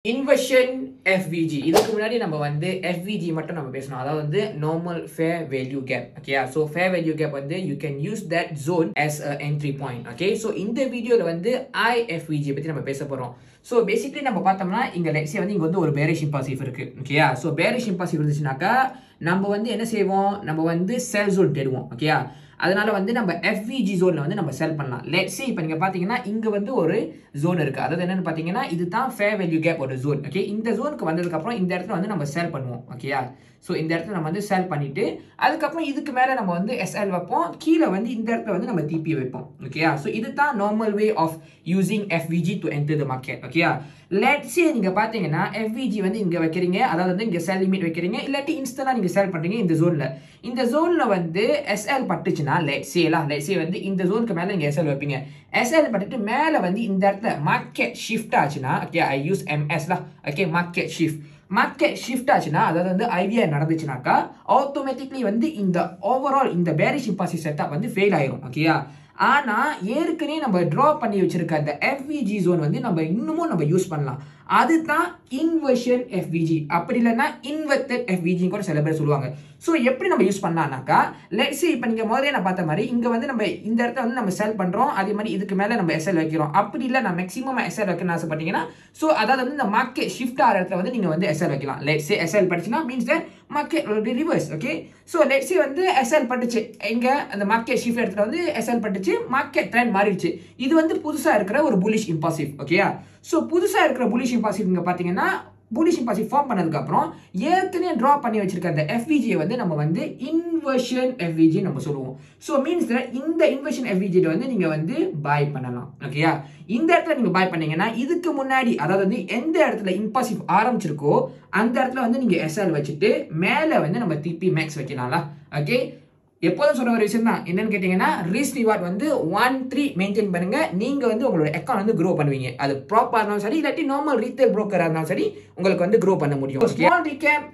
Inversion FVG இதுக்கு முன்னாடி நம்ம வந்து FVG மட்டும் நம்ம பேசணும் அதாவது வந்து normal fair value gap okay so fair value gap வந்து you can use that zone as a entry point okay so இந்த வீடியோல வந்து IFVG பத்தி நம்ம பேச போறோம் so basically நம்ம பார்த்தோம்னா இங்க let's say வந்து இங்க வந்து ஒரு bearish impulsive இருக்கு okay so bearish impulsive இருந்துச்சுனாக்கா நம்ம வந்து என்ன செய்வோம் நம்ம வந்து sell zone தேடுவோம் okay அதனால வந்து நம்ம FVG zone வந்து நம்ம செல் பண்ணலாம் let's say இப்போ நீங்க பாத்தீங்கன்னா இங்க வந்து ஒரு zone இருக்கு அதாவது என்னன்னு பாத்தீங்கன்னா இதுதான் fair value gap ஒரு zone okay இந்த zoneக்கு வந்ததுக்கு அப்புறம் இந்த இடத்துல வந்து நம்ம செல் பண்ணுவோம் ஓகேயா சோ இந்த இடத்துல நம்ம வந்து செல் பண்ணிட்டு அதுக்கு அப்புறம் இதுக்கு மேல நம்ம வந்து SL வைப்போம் கீழ வந்து இந்த இடத்துல வந்து நம்ம TP வைப்போம் ஓகேயா சோ இதுதான் normal way of using FVG to enter the market ஓகேயா let's say நீங்க பாத்தீங்கன்னா FVG வந்து இங்க வைக்கிறீங்க அதாவது வந்து இங்க செல் லிமிட் வைக்கிறீங்க இல்லாட்டி இன்ஸ்டன்ட்டா நீங்க செல் பண்றீங்க இந்த ஜோன்ல வந்து SL பட்டுச்சுனா let's say வந்து இந்த ஜோனுக்கு மேல நீங்க SL வைப்பீங்க SL பட்டுட்டு மேல வந்து இந்த இடத்துல மார்க்கெட் ஷிஃப்ட் ஆச்சுனா okay I use MS okay market shift ஆச்சுனா அதாவது வந்து ஐடியா நடந்துச்சுனாக்கா ஆட்டோமேட்டிக்கலி வந்து இந்த ஓவரால் இந்த bearish impulsive setup வந்து ஃபெயில் ஆயிரும் ஓகேயா ஆனா ஏற்கனவே நம்ம டிரா பண்ணி வச்சிருக்க அந்த FVG zone வந்து நம்ம இன்னும் நம்ம யூஸ் பண்ணலாம் அதுதான் இன்வர்ஷன் FVG அப்படி இல்லனா இன்வெர்டட் FVG கூட சில பேர் சொல்லுவாங்க சோ எப்படி நம்ம யூஸ் பண்ணலாம்னாக்கா let's say இப்போ நீங்க முதல்ல நான் பார்த்த மாதிரி இங்க வந்து நம்ம இந்த இடத்துல வந்து நம்ம செல் பண்றோம் அதே மாதிரி இதுக்கு மேல நம்ம SL வைக்கிறோம் அப்படி இல்ல நான் மேக்ஸिमम SL வைக்கணும் ஆசைப்பட்டீங்கன்னா சோ அதாவது வந்து இந்த மார்க்கெட் ஷிஃப்ட் ஆற இடத்துல வந்து நீங்க வந்து SL வைக்கலாம் let's say SL படிச்சினா means that market will be reverse okay so let's say வந்து SL பட்டுச்சு எங்க அந்த மார்க்கெட் ஷிஃப்ட் இடத்துல வந்து SL பட்டுச்சு மார்க்கெட் ட்ரெண்ட் மாறிடுச்சு இது வந்து புதுசா இருக்கிற ஒரு bullish impulsive ஓகேயா சோ புதுசா இருக்கிற bullish impulsive நீங்க பாத்தீங்கன்னா bullish impulsive ஃபார்ம் பண்ணதுக்கு அப்புறம் ஏற்கனவே டிரா பண்ணி வச்சிருக்க அந்த FVG வந்து நம்ம வந்து இன்வர்ஷன் FVG நம்ம சொல்லுவோம் சோ மீன்ஸ் இந்த இன்வர்ஷன் FVG வந்து நீங்க வந்து பை பண்ணலாம் ஓகேயா இந்த இடத்துல நீங்க பை பண்ணீங்கன்னா இதுக்கு முன்னாடி அதாவது வந்து எந்த இடத்துல impulsive ஆரம்பிச்சிருக்கோ அந்த இடத்துல வந்து நீங்க SL வச்சிட்டு மேல வந்து நம்ம TP max வைக்கலாம்ல ஓகே எப்போதும் சொல்ற ஒரு விஷயம் தான் என்னன்னு கேட்டீங்கன்னா ரிஸ்க் ரிவார்ட் வந்து 1-3 மெயின்டைன் பண்ணுங்க நீங்க வந்து உங்களோட அக்கவுண்ட் வந்து grow பண்ணுவீங்க அது ப்ராப்பரா இருந்தாலும் சரி இல்லாட்டி நார்மல் ரீட்டைல் புரோக்கரா இருந்தாலும் சரி உங்களுக்கு வந்து grow பண்ண முடியும் ஸ்மால் ரீகேப்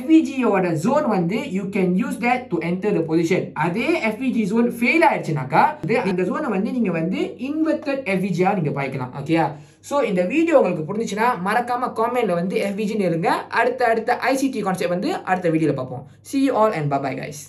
FVG யோட zone வந்து you can use that to enter the position அதே FVG zone ஃபெயில் ஆயிடுச்சுனாக்கா அந்த zone வந்து நீங்க வந்து inverted FVG ஆ நீங்க பாய்க்கலாம் ஓகேயா சோ இந்த வீடியோ உங்களுக்கு புரிஞ்சுச்சுனா மறக்காம கமெண்ட்ல வந்து FVG ன்னு எழுதுங்க அடுத்த ICT கான்செப்ட் வந்து அடுத்த வீடியோல பார்ப்போம் see you all and bye bye guys